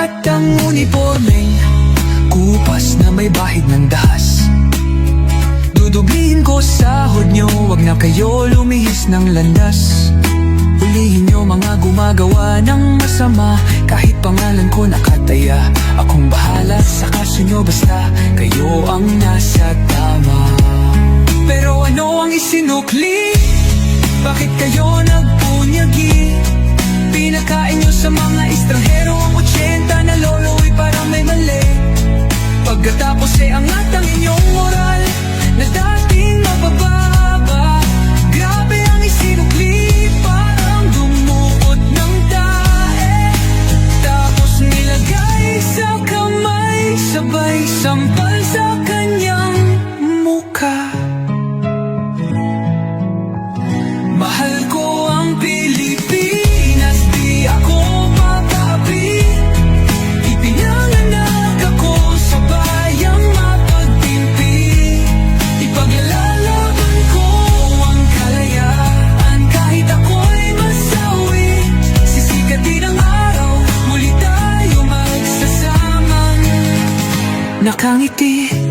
at ang uniformeng kupas na may bahid ng dahas. Dudublihin ko sahod nyo, wag na kayo lumihis ng landas. Hulihin nyo mga gumagawa ng masama, kahit pangalan ko nakataya. Akong bahala sa kaso nyo, basta kayo ang nasa tama. Pero ano ang isinukli? Bakit kayo nagpunyagi? Pinakain nyo sa mga estranghero ang 80 na lolo'y parang may mali. Pagkatapos angat ang inyong moral na dating mabababa. Grabe ang isinukli, parang dumuot ng tae. Tapos nilagay sa kamay, sabay sampal sa kanyang mukha. Mahal ko ang Pilipinas, di ako papaapi. Ipinanganak ako sa bayang mapagtimpi. Ipaglalaban ko ang kalayaan, kahit ako'y masawi. Sisikatin ang araw, muli tayo magsasamang nakangiti.